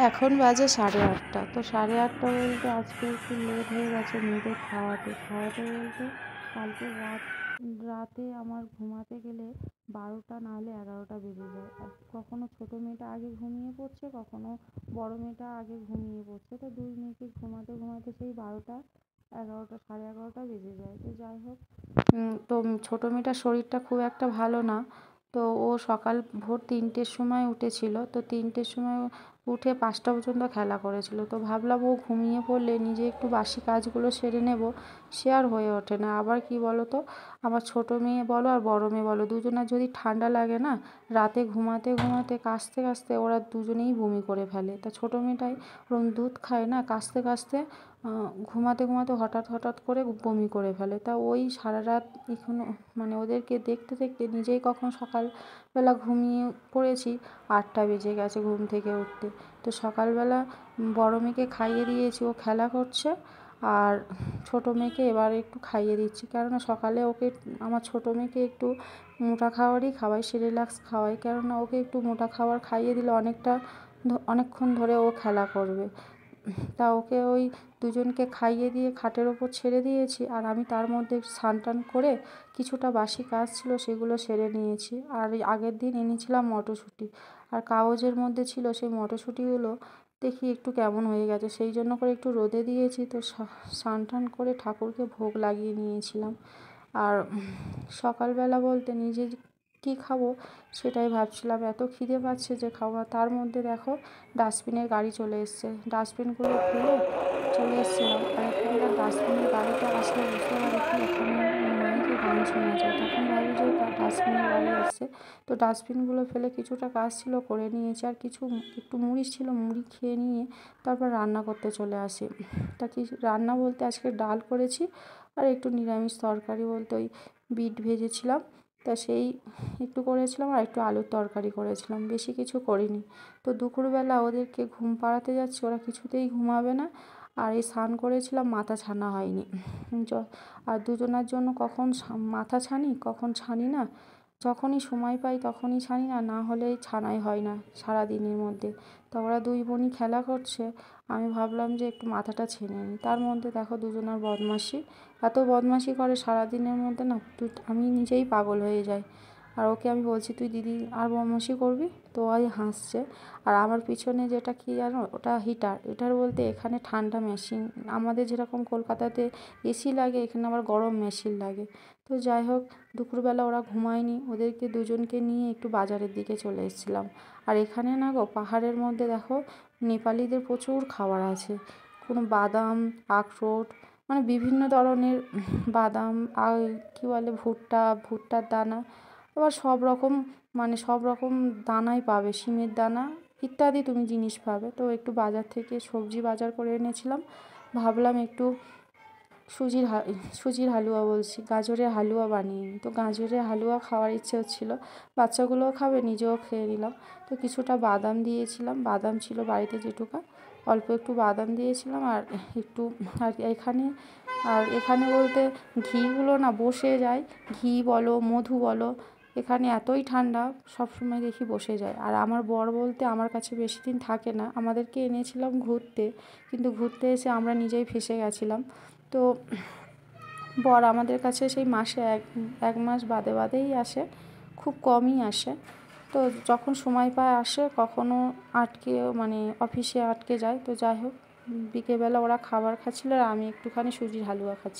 এখন বাজে 8:30। তো 8:30 বলতে আজকে একটু লেট হয়ে গেছে মেয়েদের খাওয়াতে বলতে কালকে রাতে আমার ঘুমাতে গেলে 12টা না হলে 11টা বেজে যায়। আর কখনো ছোটো মেয়েটা আগে ঘুমিয়ে পড়ছে, কখনো বড় মেয়েটা আগে ঘুমিয়ে পড়ছে। তো দুই মেয়েকে ঘুমাতে ঘুমাতে সেই 12টা 11টা 11:30 বেজে যায়। তো যাই হোক, তো ছোটো মেয়েটার শরীরটা খুব একটা ভালো না। তো ও সকাল ভোর 3টের সময় উঠেছিল। তো 3টের সময় উঠে 5টা পর্যন্ত খেলা করেছিল। তো ভাবলাম ও ঘুমিয়ে পড়লে নিজে একটু বাসি কাজগুলো সেরে নেব, সে আর হয়ে ওঠে না। আবার কি বলো তো, আমার ছোটো মেয়ে বলো আর বড় মেয়ে বলো, দুজনের যদি ঠান্ডা লাগে না, রাতে ঘুমাতে ঘুমাতে কাশতে কাশতে ওরা দুজনেই বমি করে ফেলে। তা ছোটো মেয়েটাই ওরকম দুধ খায় না, কাশতে কাশতে ঘুমাতে ঘুমাতে হঠাৎ করে বমি করে ফেলে। তা ওই সারা রাত এখনো মানে ওদেরকে দেখতে দেখতে নিজেই কখন সকালবেলা ঘুমিয়ে পড়েছি, 8টা বেজে গেছে ঘুম থেকে উঠতে। তো সকালবেলা বড় মেয়েকে খাইয়ে দিয়েছি, ও খেলা করছে। আর ছোটো মেয়েকে এবার একটু খাইয়ে দিচ্ছি, কেননা সকালে ওকে আমার ছোটো মেয়েকে একটু মোটা খাবারই খাওয়াই, সেরেলাক্স খাওয়াই, কেননা ওকে একটু মোটা খাবার খাইয়ে দিলে অনেকক্ষণ ধরে ও খেলা করবে। তা ওকে ওই দুজনকে খাইয়ে দিয়ে খাটের ওপর ছেড়ে দিয়েছি, আর আমি তার মধ্যে স্নান টান করে কিছুটা বাসি কাজ ছিল সেগুলো সেরে নিয়েছি। আর এই আগের দিন এনেছিলাম মটরশুঁটি, আর কাগজের মধ্যে ছিল সেই মটরশুঁটিগুলো দেখি একটু কেমন হয়ে গেছে, সেই জন্য করে একটু রোদে দিয়েছি। তো স্নান টান করে ঠাকুরকে ভোগ লাগিয়ে নিয়েছিলাম। আর সকালবেলা বলতে নিজে কী খাবো সেটাই ভাবছিলাম, এত খিদে পাচ্ছে যে খাওয়া। তার মধ্যে দেখো ডাস্টবিনের গাড়ি চলে এসছে, ডাস্টবিনগুলো খুলে চলে এসেছিলাম। আর এখানকার ডাস্টবিনের গাড়িটা আসলে বুঝতে পারি কি, এখানে মাইকে গান শোনা যায়, তখন ভাবি যে ডাস্টবিনের গাড়ি এসছে। তো ডাস্টবিনগুলো ফেলে কিছুটা কাজ ছিল করে নিয়েছি, আর একটু মুড়ি ছিল, মুড়ি খেয়ে নিয়ে তারপর রান্না করতে চলে আসি। তা কি রান্না বলতে আজকে ডাল করেছি, আর একটু নিরামিষ তরকারি বলতে ওই বিট ভেজেছিলাম, তা সেই একটু করেছিলাম, আর একটু আলুর তরকারি করেছিলাম, বেশি কিছু করিনি। তো দুপুরবেলা ওদেরকে ঘুম পাড়াতে যাচ্ছি, ওরা কিছুতেই ঘুমাবে না। আর এই স্নান করেছিলাম, মাথা ছানা হয়নি। আর দুজনার জন্য কখন মাথা ছানি কখন ছানি না, যখনই সময় পাই তখনই ছানি, না না হলে ছানাই হয় না সারা দিনের মধ্যে। তো ওরা দুই বোনই খেলা করছে, আমি ভাবলাম যে একটু মাথাটা ছেনে নিই। তার মধ্যে দেখো দুজনার বদমাশি, এত বদমাশি করে সারাদিনের মধ্যে না, আমি নিজেই পাগল হয়ে যাই। আর ওকে আমি বলছি তুই দিদি আর বদমাশি করবি, তো ওই হাসছে। আর আমার পিছনে যেটা কি জানো, ওটা হিটার বলতে এখানে ঠান্ডা মেশিন, আমাদের যেরকম কলকাতাতে এসি লাগে, এখানে আবার গরম মেশিন লাগে। তো যাই হোক, দুপুরবেলা ওরা ঘুমায়নি, ওদেরকে দুজনকে নিয়ে একটু বাজারের দিকে চলে এসেছিলাম। আর এখানে না গো, পাহাড়ের মধ্যে দেখো নেপালিদের প্রচুর খাবার আছে, কোনো বাদাম, আখরোট, মানে বিভিন্ন ধরনের বাদাম, আর কী বলে ভুট্টার দানা, আবার সব রকম দানাই পাবে, শিমের দানা ইত্যাদি তুমি জিনিস পাবে। তো একটু বাজার থেকে সবজি বাজার করে এনেছিলাম, ভাবলাম একটু সুজির হালুয়া বলছি, গাজরের হালুয়া বানিয়ে নিই। তো গাজরের হালুয়া খাওয়ার ইচ্ছে হচ্ছিলো, বাচ্চাগুলোও খাবে, নিজেও খেয়ে নিলাম। তো কিছুটা বাদাম দিয়েছিলাম, বাদাম ছিল বাড়িতে যেটুকু, অল্প একটু বাদাম দিয়েছিলাম। আর এখানে বলতে ঘিগুলো না বসে যায়, ঘি বলো মধু বলো, এখানে এতই ঠান্ডা সবসময় দেখি বসে যায়। আর আমার বর বলতে আমার কাছে বেশি দিন থাকে না, আমাদেরকে এনেছিলাম ঘুরতে, কিন্তু ঘুরতে এসে আমরা নিজেই ফেঁসে গেছিলাম। তো বর আমাদের কাছে সেই মাসে এক মাস বাদেই আসে, খুব কমই আসে। তো যখন সময় পায় আসে, কখনো অফিসে আটকে যায়। তো যাই হোক, বিকেলবেলা ওরা খাবার খাচ্ছিল আর আমি একটুখানি সুজির হালুয়া খাচ্ছি।